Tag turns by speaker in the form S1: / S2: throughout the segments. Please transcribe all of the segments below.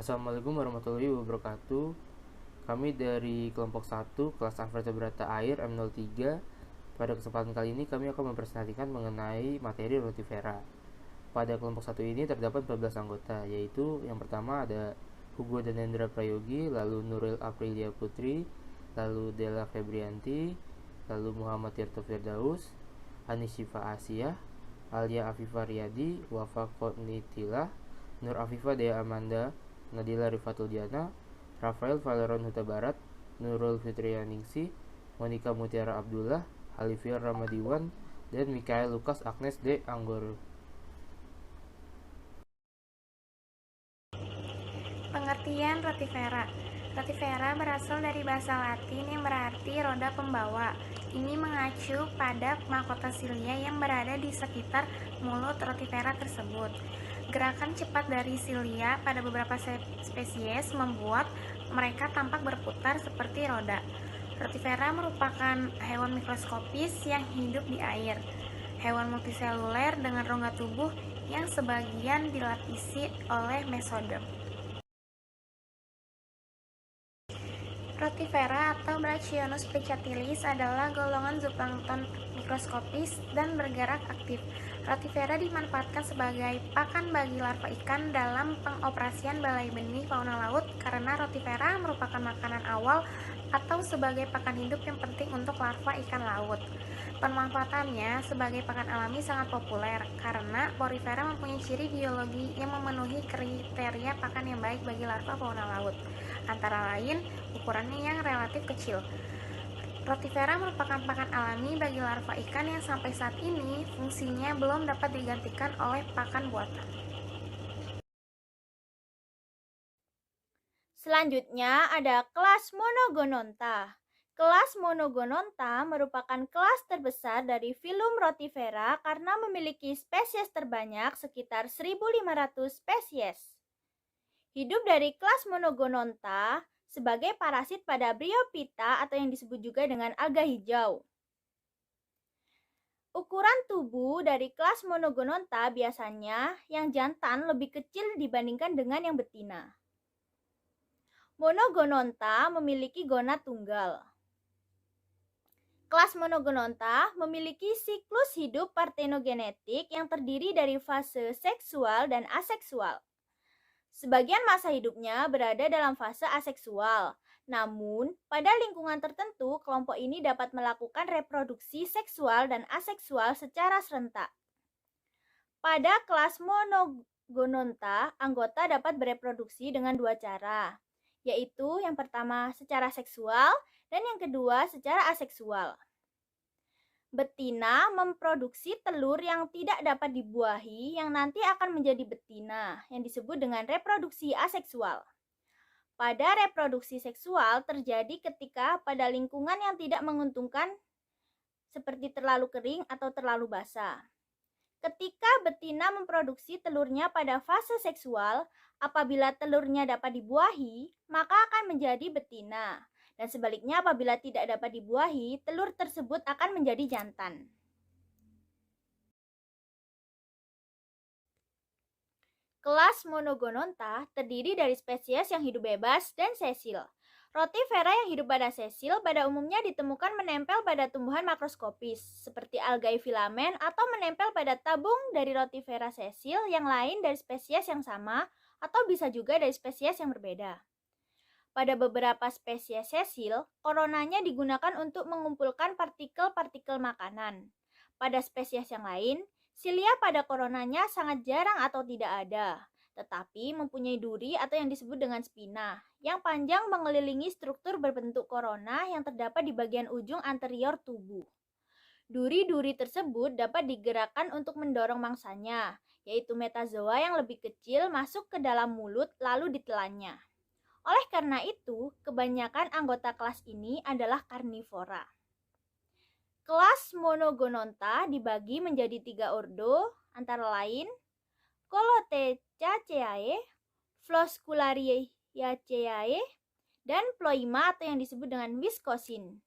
S1: Assalamualaikum warahmatullahi wabarakatuh. Kami dari kelompok 1 kelas Invertebrata Air M03. Pada kesempatan kali ini kami akan mempresentasikan mengenai materi rotifera. Pada kelompok 1 ini terdapat 14 anggota, yaitu yang pertama ada Hugo Danendra Prayogi, lalu Nuril Aprilia Putri, lalu Della Febrianti, lalu Muhammad Tirto Firdaus, Anishifa Asia, Alia Afifa Riyadi, Wafa Konitilah, Nur Afifa Dea Amanda, Nadila Rifatul Diana, Rafael Valeron Huta Barat, Nurul Fitrianingsih, Monica Mutiara Abdullah, Alivia Ramadiwan, dan Mikael Lukas Agnes D. Anggoro.
S2: Pengertian rotifera. Rotifera berasal dari bahasa Latin yang berarti roda pembawa. Ini mengacu pada mahkota silia yang berada di sekitar mulut rotifera tersebut. Gerakan cepat dari silia pada beberapa spesies membuat mereka tampak berputar seperti roda. Rotifera merupakan hewan mikroskopis yang hidup di air. Hewan multiseluler dengan rongga tubuh yang sebagian dilapisi oleh mesoderm. Rotifera atau Brachyonus plichatilis adalah golongan zooplankton mikroskopis dan bergerak aktif. Rotifera dimanfaatkan sebagai pakan bagi larva ikan dalam pengoperasian balai benih fauna laut karena rotifera merupakan makanan awal atau sebagai pakan hidup yang penting untuk larva ikan laut. Pemanfaatannya sebagai pakan alami sangat populer karena porifera mempunyai ciri biologi yang memenuhi kriteria pakan yang baik bagi larva fauna laut, antara lain ukurannya yang relatif kecil. Rotifera merupakan pakan alami bagi larva ikan yang sampai saat ini fungsinya belum dapat digantikan oleh pakan buatan.
S3: Selanjutnya ada kelas Monogononta. Kelas Monogononta merupakan kelas terbesar dari filum Rotifera karena memiliki spesies terbanyak sekitar 1.500 spesies. Hidup dari kelas Monogononta sebagai parasit pada Bryophyta atau yang disebut juga dengan alga hijau. Ukuran tubuh dari kelas Monogononta biasanya yang jantan lebih kecil dibandingkan dengan yang betina. Monogononta memiliki gonad tunggal. Kelas Monogononta memiliki siklus hidup partenogenetik yang terdiri dari fase seksual dan aseksual. Sebagian masa hidupnya berada dalam fase aseksual. Namun, pada lingkungan tertentu, kelompok ini dapat melakukan reproduksi seksual dan aseksual secara serentak. Pada kelas Monogononta, anggota dapat bereproduksi dengan dua cara, yaitu yang pertama secara seksual dan yang kedua secara aseksual. Betina memproduksi telur yang tidak dapat dibuahi yang nanti akan menjadi betina yang disebut dengan reproduksi aseksual. Pada reproduksi seksual terjadi ketika pada lingkungan yang tidak menguntungkan seperti terlalu kering atau terlalu basah. Ketika betina memproduksi telurnya pada fase seksual, apabila telurnya dapat dibuahi, maka akan menjadi betina. Dan sebaliknya apabila tidak dapat dibuahi, telur tersebut akan menjadi jantan. Kelas Monogononta terdiri dari spesies yang hidup bebas dan sesil. Rotifera yang hidup pada sesil pada umumnya ditemukan menempel pada tumbuhan makroskopis seperti algae filamen atau menempel pada tabung dari Rotifera sesil yang lain dari spesies yang sama atau bisa juga dari spesies yang berbeda. Pada beberapa spesies sesil, koronanya digunakan untuk mengumpulkan partikel-partikel makanan. Pada spesies yang lain, silia pada koronanya sangat jarang atau tidak ada, tetapi mempunyai duri atau yang disebut dengan spina, yang panjang mengelilingi struktur berbentuk korona yang terdapat di bagian ujung anterior tubuh. Duri-duri tersebut dapat digerakkan untuk mendorong mangsanya, yaitu metazoa yang lebih kecil masuk ke dalam mulut lalu ditelannya. Oleh karena itu, kebanyakan anggota kelas ini adalah karnivora. Kelas Monogononta dibagi menjadi 3 ordo, antara lain Colotechaceae, Flosculariaceae, dan Ploima atau yang disebut dengan Wiscosin.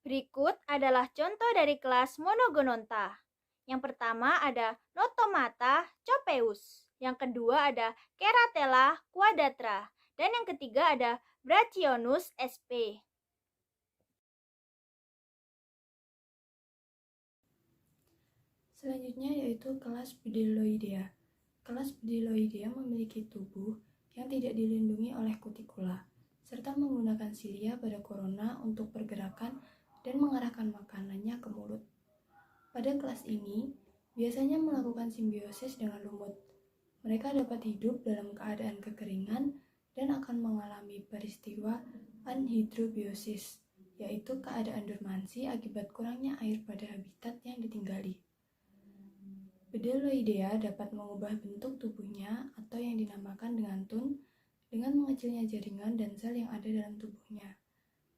S3: Berikut adalah contoh dari kelas Monogononta, Yang pertama ada Notomata copeus, yang kedua ada Keratella quadrata, dan yang ketiga ada Brachionus sp.
S4: Selanjutnya yaitu kelas Bdelloidea. Kelas Bdelloidea memiliki tubuh yang tidak dilindungi oleh kutikula, serta menggunakan silia pada korona untuk pergerakan dan mengarahkan makanannya ke mulut. Pada kelas ini, biasanya melakukan simbiosis dengan lumut. Mereka dapat hidup dalam keadaan kekeringan dan akan mengalami peristiwa anhidrobiosis, yaitu keadaan dormansi akibat kurangnya air pada habitat yang ditinggali. Bdelloidea dapat mengubah bentuk tubuhnya atau yang dinamakan dengan tun dengan mengecilnya jaringan dan sel yang ada dalam tubuhnya.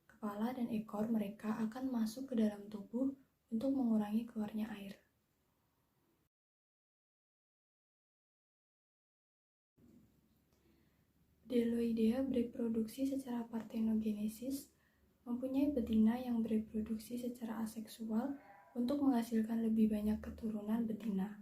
S4: Kepala dan ekor mereka akan masuk ke dalam tubuh untuk mengurangi keluarnya air. Bdelloidea bereproduksi secara parthenogenesis, mempunyai betina yang bereproduksi secara aseksual untuk menghasilkan lebih banyak keturunan betina.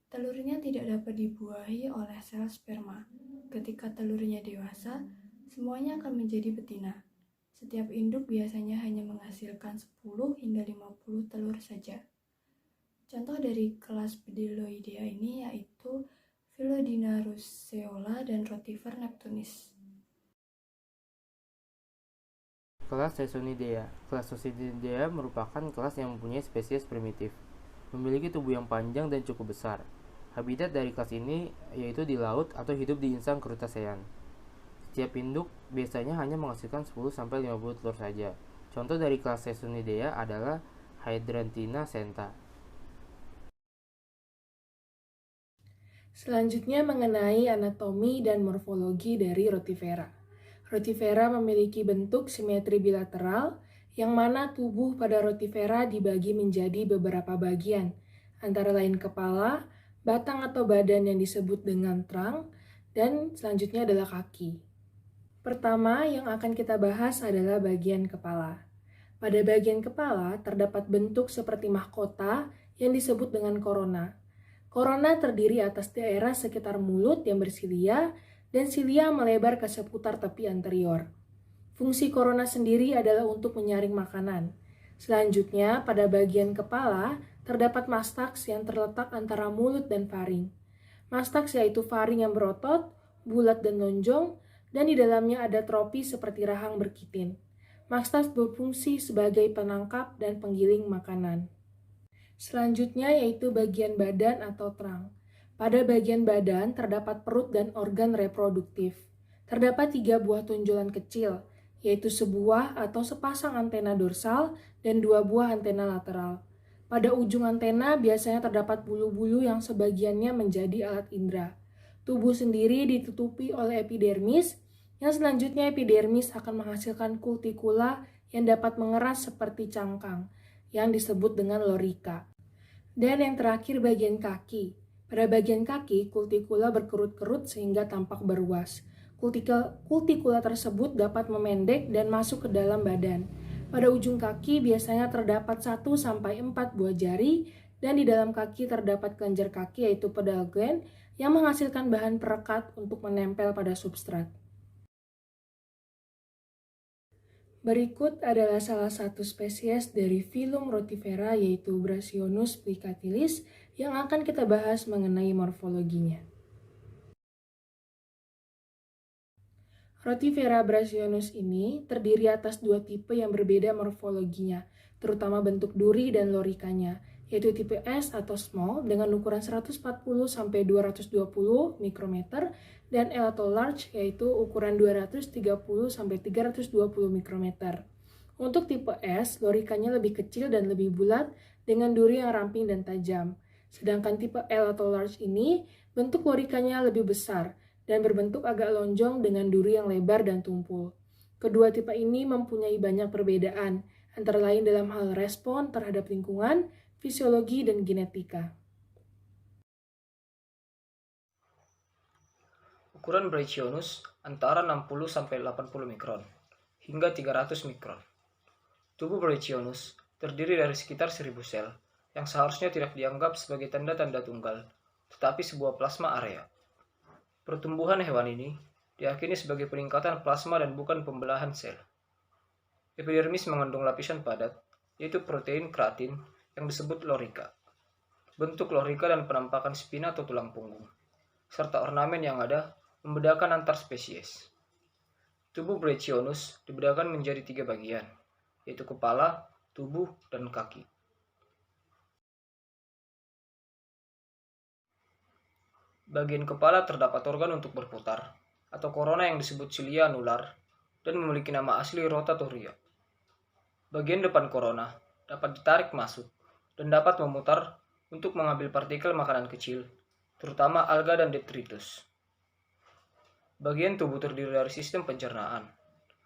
S4: Telurnya tidak dapat dibuahi oleh sel sperma. Ketika telurnya dewasa, semuanya akan menjadi betina. Setiap induk biasanya hanya menghasilkan 10 hingga 50 telur saja. Contoh dari kelas Bdelloidea ini yaitu Philodina ruseola dan Rotifer neptunis.
S1: Kelas Sesonidea. Kelas Sesonidea merupakan kelas yang mempunyai spesies primitif, memiliki tubuh yang panjang dan cukup besar. Habitat dari kelas ini yaitu di laut atau hidup di insang Crustacean. Setiap induk biasanya hanya menghasilkan 10-50 telur saja. Contoh dari kelas Sesonidea adalah Hydrantina senta.
S5: Selanjutnya mengenai anatomi dan morfologi dari Rotifera. Rotifera memiliki bentuk simetri bilateral, yang mana tubuh pada Rotifera dibagi menjadi beberapa bagian, antara lain kepala, batang atau badan yang disebut dengan trunk, dan selanjutnya adalah kaki. Pertama yang akan kita bahas adalah bagian kepala. Pada bagian kepala terdapat bentuk seperti mahkota yang disebut dengan korona. Korona terdiri atas daerah sekitar mulut yang bersilia dan silia melebar ke seputar tepi anterior. Fungsi korona sendiri adalah untuk menyaring makanan. Selanjutnya, pada bagian kepala terdapat mastaks yang terletak antara mulut dan faring. Mastaks yaitu faring yang berotot, bulat dan lonjong, dan di dalamnya ada tropi seperti rahang berkitin. Mastaks berfungsi sebagai penangkap dan penggiling makanan. Selanjutnya yaitu bagian badan atau trunk. Pada bagian badan terdapat perut dan organ reproduktif. Terdapat 3 buah tonjolan kecil, yaitu sebuah atau sepasang antena dorsal dan 2 buah antena lateral. Pada ujung antena biasanya terdapat bulu-bulu yang sebagiannya menjadi alat indera. Tubuh sendiri ditutupi oleh epidermis, yang selanjutnya epidermis akan menghasilkan kutikula yang dapat mengeras seperti cangkang, yang disebut dengan lorika. Dan yang terakhir bagian kaki. Pada bagian kaki, kutikula berkerut-kerut sehingga tampak beruas. Kutikula tersebut dapat memendek dan masuk ke dalam badan. Pada ujung kaki biasanya terdapat 1-4 buah jari, dan di dalam kaki terdapat kelenjar kaki yaitu pedal gland yang menghasilkan bahan perekat untuk menempel pada substrat. Berikut adalah salah satu spesies dari filum Rotifera yaitu Brachionus plicatilis yang akan kita bahas mengenai morfologinya. Rotifera Brachionus ini terdiri atas 2 tipe yang berbeda morfologinya, terutama bentuk duri dan lorikanya, yaitu tipe S atau small dengan ukuran 140-220 mikrometer dan L atau large yaitu ukuran 230-320 mikrometer. Untuk tipe S, lorikanya lebih kecil dan lebih bulat dengan duri yang ramping dan tajam. Sedangkan tipe L atau large ini, bentuk lorikanya lebih besar dan berbentuk agak lonjong dengan duri yang lebar dan tumpul. Kedua tipe ini mempunyai banyak perbedaan, antara lain dalam hal respon terhadap lingkungan, fisiologi, dan genetika.
S6: Ukuran Brachionus antara 60-80 mikron hingga 300 mikron. Tubuh Brachionus terdiri dari sekitar 1000 sel yang seharusnya tidak dianggap sebagai tanda-tanda tunggal, tetapi sebuah plasma area. Pertumbuhan hewan ini diyakini sebagai peningkatan plasma dan bukan pembelahan sel. Epidermis mengandung lapisan padat, yaitu protein kreatin yang disebut lorika. Bentuk lorika dan penampakan spina atau tulang punggung, serta ornamen yang ada membedakan antar spesies. Tubuh Brachionus dibedakan menjadi 3 bagian, yaitu kepala, tubuh, dan kaki. Bagian kepala terdapat organ untuk berputar, atau korona yang disebut cilia anular, dan memiliki nama asli rotatoria. Bagian depan korona dapat ditarik masuk, dan dapat memutar untuk mengambil partikel makanan kecil, terutama alga dan detritus. Bagian tubuh terdiri dari sistem pencernaan,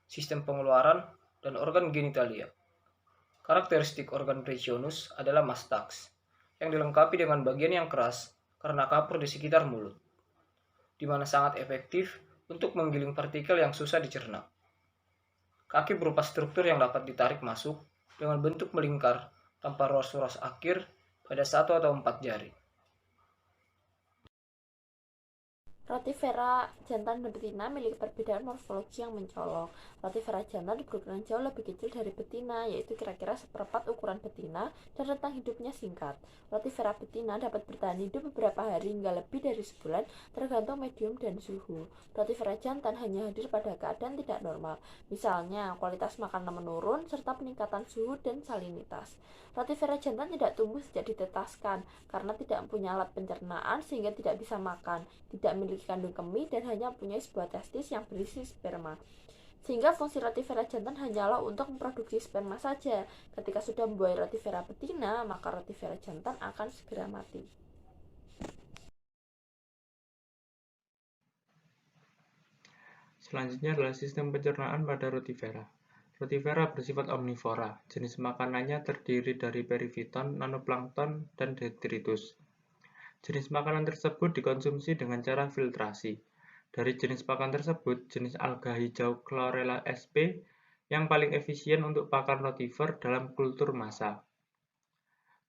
S6: sistem pengeluaran, dan organ genitalia. Karakteristik organ Brachionus adalah mastaks, yang dilengkapi dengan bagian yang keras karena kapur di sekitar mulut, di mana sangat efektif untuk menggiling partikel yang susah dicerna. Kaki berupa struktur yang dapat ditarik masuk dengan bentuk melingkar tanpa ruas-ruas akhir pada 1 atau 4 jari.
S7: Rotifera jantan dan betina memiliki perbedaan morfologi yang mencolok. Rotifera jantan berukuran jauh lebih kecil dari betina, yaitu kira-kira seperempat ukuran betina, dan rentang hidupnya singkat. Rotifera betina dapat bertahan hidup beberapa hari hingga lebih dari sebulan, tergantung medium dan suhu. Rotifera jantan hanya hadir pada keadaan tidak normal, misalnya kualitas makanan menurun serta peningkatan suhu dan salinitas. Rotifera jantan tidak tumbuh sejak ditetaskan karena tidak mempunyai alat pencernaan sehingga tidak bisa makan, tidak memiliki kandung kemih, dan hanya mempunyai sebuah testis yang berisi sperma. Sehingga fungsi rotifera jantan hanyalah untuk memproduksi sperma saja. Ketika sudah membuahi rotifera betina, maka rotifera jantan akan segera mati.
S8: Selanjutnya adalah sistem pencernaan pada rotifera. Rotifera bersifat omnivora. Jenis makanannya terdiri dari perifiton, nanoplankton, dan detritus. Jenis makanan tersebut dikonsumsi dengan cara filtrasi. Dari jenis pakan tersebut, jenis alga hijau Chlorella sp yang paling efisien untuk pakan rotifer dalam kultur massa.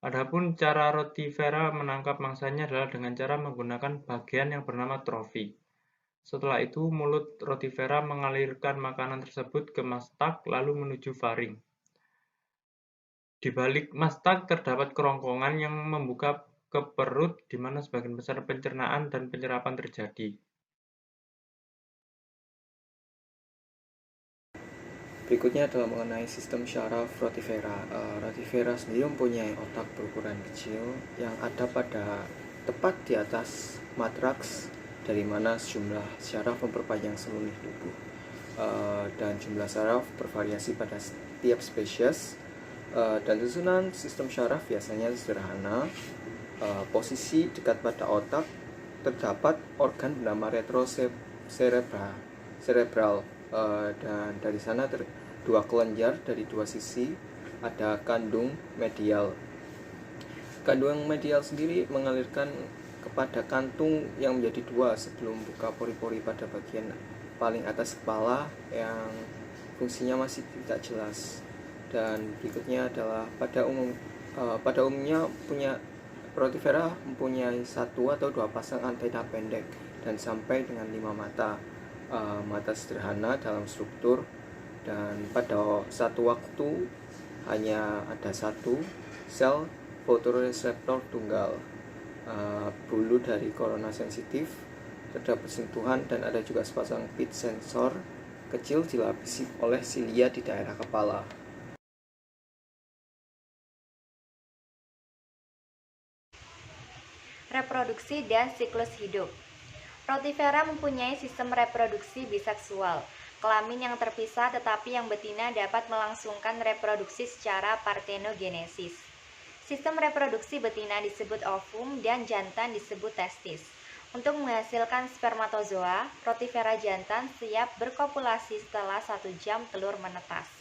S8: Adapun cara rotifera menangkap mangsanya adalah dengan cara menggunakan bagian yang bernama trofi. Setelah itu, mulut rotifera mengalirkan makanan tersebut ke mastak lalu menuju faring. Di balik mastak terdapat kerongkongan yang membuka ke perut, di mana sebagian besar pencernaan dan penyerapan terjadi.
S9: Berikutnya adalah mengenai sistem syaraf rotifera. Rotifera sendiri mempunyai otak berukuran kecil yang ada tepat di atas matraks, dari mana sejumlah syaraf memperpanjang seluruh tubuh. Dan jumlah syaraf bervariasi pada setiap spesies. Dan susunan sistem syaraf biasanya sederhana. Posisi dekat pada otak terdapat organ bernama retrocerebral, dan dari sana dua kelenjar dari dua sisi ada kandung medial. Kandung medial sendiri mengalirkan kepada kantung yang menjadi dua sebelum buka pori-pori pada bagian paling atas kepala yang fungsinya masih tidak jelas. Dan berikutnya adalah pada umumnya rotifera mempunyai 1 atau 2 pasang antena pendek dan sampai dengan 5 mata. Mata sederhana dalam struktur, dan pada satu waktu hanya ada satu sel fotoreseptor tunggal. Bulu dari korona sensitif, terdapat sentuhan, dan ada juga sepasang pit sensor kecil dilapisi oleh silia di daerah kepala.
S10: Reproduksi dan siklus hidup. Rotifera mempunyai sistem reproduksi biseksual, kelamin yang terpisah tetapi yang betina dapat melangsungkan reproduksi secara partenogenesis. Sistem reproduksi betina disebut ovum dan jantan disebut testis. Untuk menghasilkan spermatozoa, rotifera jantan siap berkopulasi setelah 1 jam telur menetas.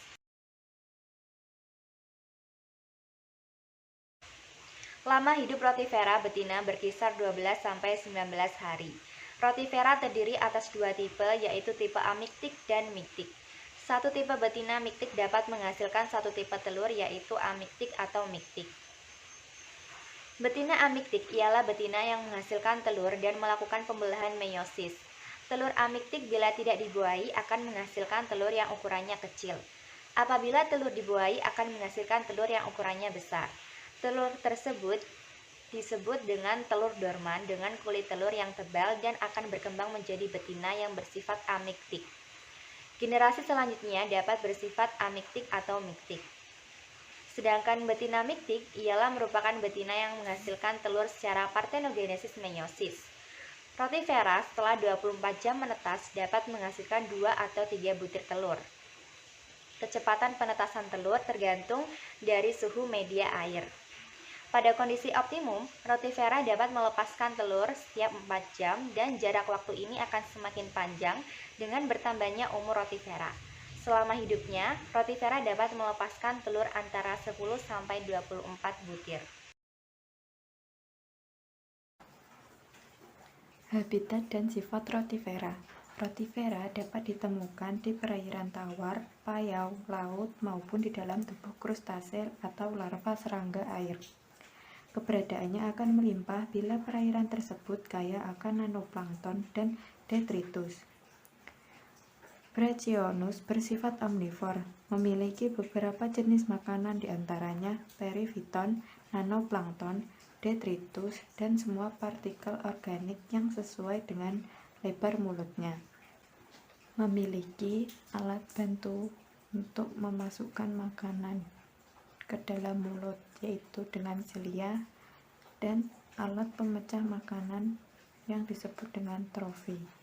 S10: Lama hidup rotifera betina berkisar 12-19 hari. Rotifera terdiri atas 2 tipe, yaitu tipe amiktik dan miktik. Satu tipe betina miktik dapat menghasilkan 1 tipe telur, yaitu amiktik atau miktik. Betina amiktik ialah betina yang menghasilkan telur dan melakukan pembelahan meiosis. Telur amiktik bila tidak dibuai akan menghasilkan telur yang ukurannya kecil. Apabila telur dibuai akan menghasilkan telur yang ukurannya besar. Telur tersebut disebut dengan telur dorman dengan kulit telur yang tebal dan akan berkembang menjadi betina yang bersifat amiktik. Generasi selanjutnya dapat bersifat amiktik atau miktik. Sedangkan betina miktik ialah merupakan betina yang menghasilkan telur secara parthenogenesis meiosis. Rotifera setelah 24 jam menetas dapat menghasilkan 2 atau 3 butir telur. Kecepatan penetasan telur tergantung dari suhu media air. Pada kondisi optimum, rotifera dapat melepaskan telur setiap 4 jam dan jarak waktu ini akan semakin panjang dengan bertambahnya umur rotifera. Selama hidupnya, rotifera dapat melepaskan telur antara 10 sampai 24 butir.
S4: Habitat dan sifat rotifera. Rotifera dapat ditemukan di perairan tawar, payau, laut, maupun di dalam tubuh krustase atau larva serangga air. Keberadaannya akan melimpah bila perairan tersebut kaya akan nanoplankton dan detritus. Brachionus bersifat omnivor, memiliki beberapa jenis makanan diantaranya perifiton, nanoplankton, detritus, dan semua partikel organik yang sesuai dengan lebar mulutnya. Memiliki alat bantu untuk memasukkan makanan ke dalam mulut, yaitu dengan silia, dan alat pemecah makanan yang disebut dengan trofi.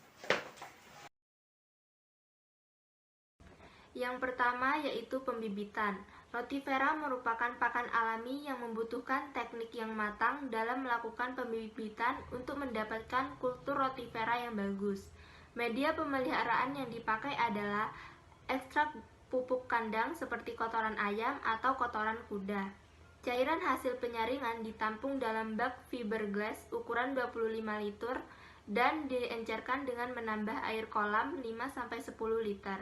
S11: Yang pertama yaitu pembibitan. Rotifera merupakan pakan alami yang membutuhkan teknik yang matang dalam melakukan pembibitan untuk mendapatkan kultur rotifera yang bagus. Media pemeliharaan yang dipakai adalah ekstrak pupuk kandang seperti kotoran ayam atau kotoran kuda. Cairan hasil penyaringan ditampung dalam bak fiberglass ukuran 25 liter dan diencerkan dengan menambah air kolam 5-10 liter.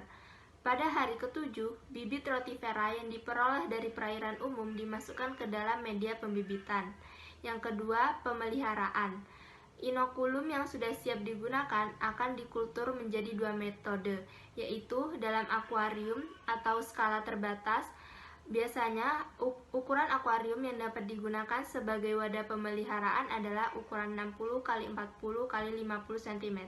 S11: Pada hari ke-7, bibit rotifera yang diperoleh dari perairan umum dimasukkan ke dalam media pembibitan. Yang kedua, pemeliharaan. Inokulum yang sudah siap digunakan akan dikultur menjadi 2 metode, yaitu dalam akuarium atau skala terbatas. Biasanya, ukuran akuarium yang dapat digunakan sebagai wadah pemeliharaan adalah ukuran 60 x 40 x 50 cm.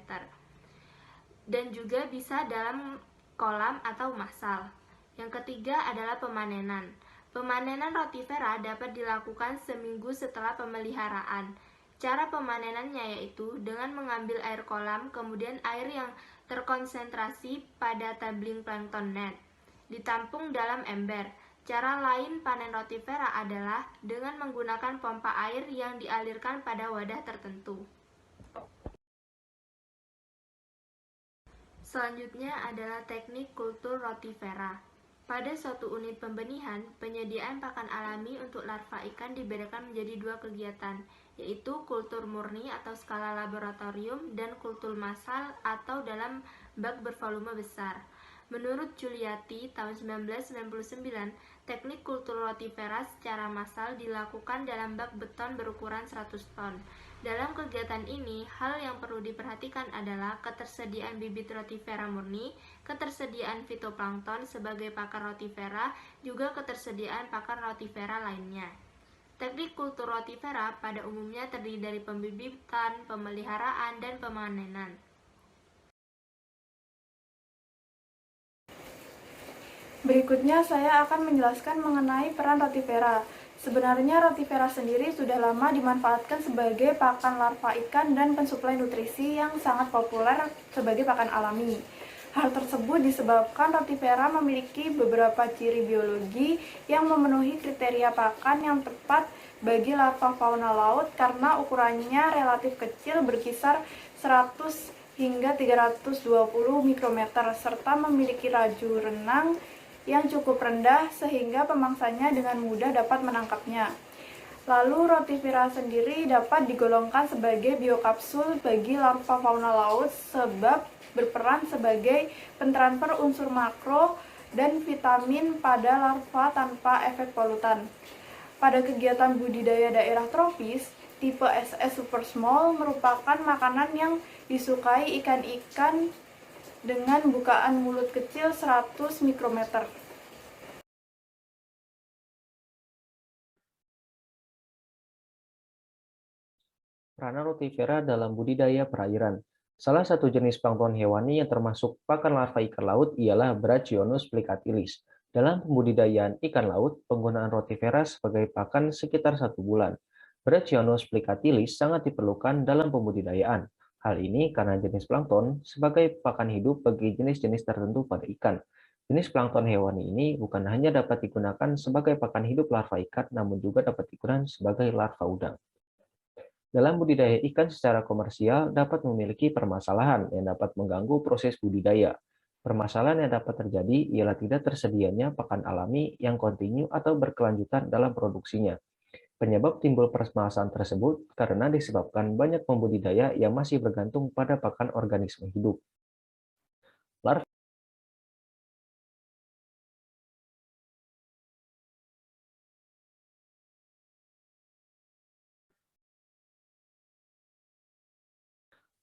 S11: Dan juga bisa dalam kolam atau massal. Yang ketiga adalah pemanenan. Pemanenan rotifera dapat dilakukan seminggu setelah pemeliharaan. Cara pemanenannya yaitu dengan mengambil air kolam, kemudian air yang terkonsentrasi pada tabling plankton net, ditampung dalam ember. Cara lain panen rotifera adalah dengan menggunakan pompa air yang dialirkan pada wadah tertentu. Selanjutnya adalah teknik kultur rotifera. Pada suatu unit pembenihan, penyediaan pakan alami untuk larva ikan dibedakan menjadi 2 kegiatan, yaitu kultur murni atau skala laboratorium dan kultur massal atau dalam bak bervolume besar. Menurut Giuliatti tahun 1999, teknik kultur rotifera secara massal dilakukan dalam bak beton berukuran 100 ton. Dalam kegiatan ini, hal yang perlu diperhatikan adalah ketersediaan bibit rotifera murni, ketersediaan fitoplankton sebagai pakan rotifera, juga ketersediaan pakan rotifera lainnya. Teknik kultur rotifera pada umumnya terdiri dari pembibitan, pemeliharaan, dan pemanenan.
S4: Berikutnya saya akan menjelaskan mengenai peran rotifera. Sebenarnya rotifera sendiri sudah lama dimanfaatkan sebagai pakan larva ikan dan pensuplai nutrisi yang sangat populer sebagai pakan alami. Hal tersebut disebabkan rotifera memiliki beberapa ciri biologi yang memenuhi kriteria pakan yang tepat bagi larva fauna laut karena ukurannya relatif kecil berkisar 100 hingga 320 mikrometer serta memiliki laju renang yang cukup rendah sehingga pemangsanya dengan mudah dapat menangkapnya. Lalu rotifera sendiri dapat digolongkan sebagai biokapsul bagi larva fauna laut sebab berperan sebagai pentransfer unsur makro dan vitamin pada larva tanpa efek polutan. Pada kegiatan budidaya daerah tropis, tipe SS Super Small merupakan makanan yang disukai ikan-ikan dengan bukaan mulut kecil 100 mikrometer.
S12: Peranan rotifera dalam budidaya perairan. Salah satu jenis plankton hewani yang termasuk pakan larva ikan laut ialah Brachyonus plicatilus. Dalam pembudidayaan ikan laut, penggunaan rotifera sebagai pakan sekitar 1 bulan. Brachyonus plicatilus sangat diperlukan dalam pembudidayaan. Hal ini karena jenis plankton sebagai pakan hidup bagi jenis-jenis tertentu pada ikan. Jenis plankton hewani ini bukan hanya dapat digunakan sebagai pakan hidup larva ikan, namun juga dapat digunakan sebagai larva udang. Dalam budidaya ikan secara komersial dapat memiliki permasalahan yang dapat mengganggu proses budidaya. Permasalahan yang dapat terjadi ialah tidak tersedianya pakan alami yang kontinu atau berkelanjutan dalam produksinya. Penyebab timbul permasalahan tersebut karena disebabkan banyak pembudidaya yang masih bergantung pada pakan organisme hidup.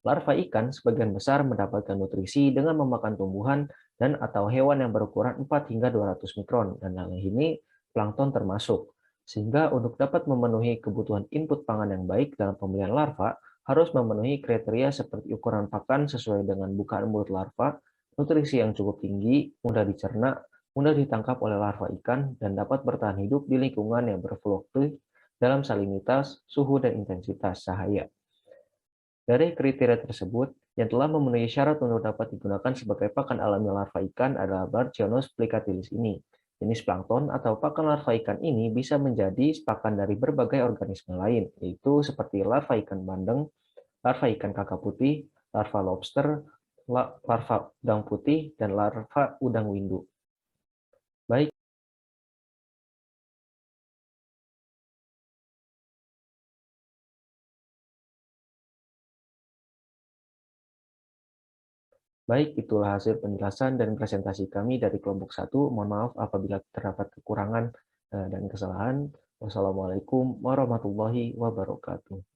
S12: Larva ikan sebagian besar mendapatkan nutrisi dengan memakan tumbuhan dan atau hewan yang berukuran 4 hingga 200 mikron, dan hal ini plankton termasuk. Sehingga untuk dapat memenuhi kebutuhan input pangan yang baik dalam pembelian larva, harus memenuhi kriteria seperti ukuran pakan sesuai dengan bukaan mulut larva, nutrisi yang cukup tinggi, mudah dicerna, mudah ditangkap oleh larva ikan, dan dapat bertahan hidup di lingkungan yang berfluktuasi dalam salinitas, suhu, dan intensitas cahaya. Dari kriteria tersebut, yang telah memenuhi syarat untuk dapat digunakan sebagai pakan alami larva ikan adalah Brachyonus plicatilus ini. Jenis plankton atau pakan larva ikan ini bisa menjadi pakan dari berbagai organisme lain, yaitu seperti larva ikan bandeng, larva ikan kakap putih, larva lobster, larva udang putih, dan larva udang windu. Baik. Baik, itulah hasil penjelasan dan presentasi kami dari kelompok 1. Mohon maaf apabila terdapat kekurangan dan kesalahan. Wassalamualaikum warahmatullahi wabarakatuh.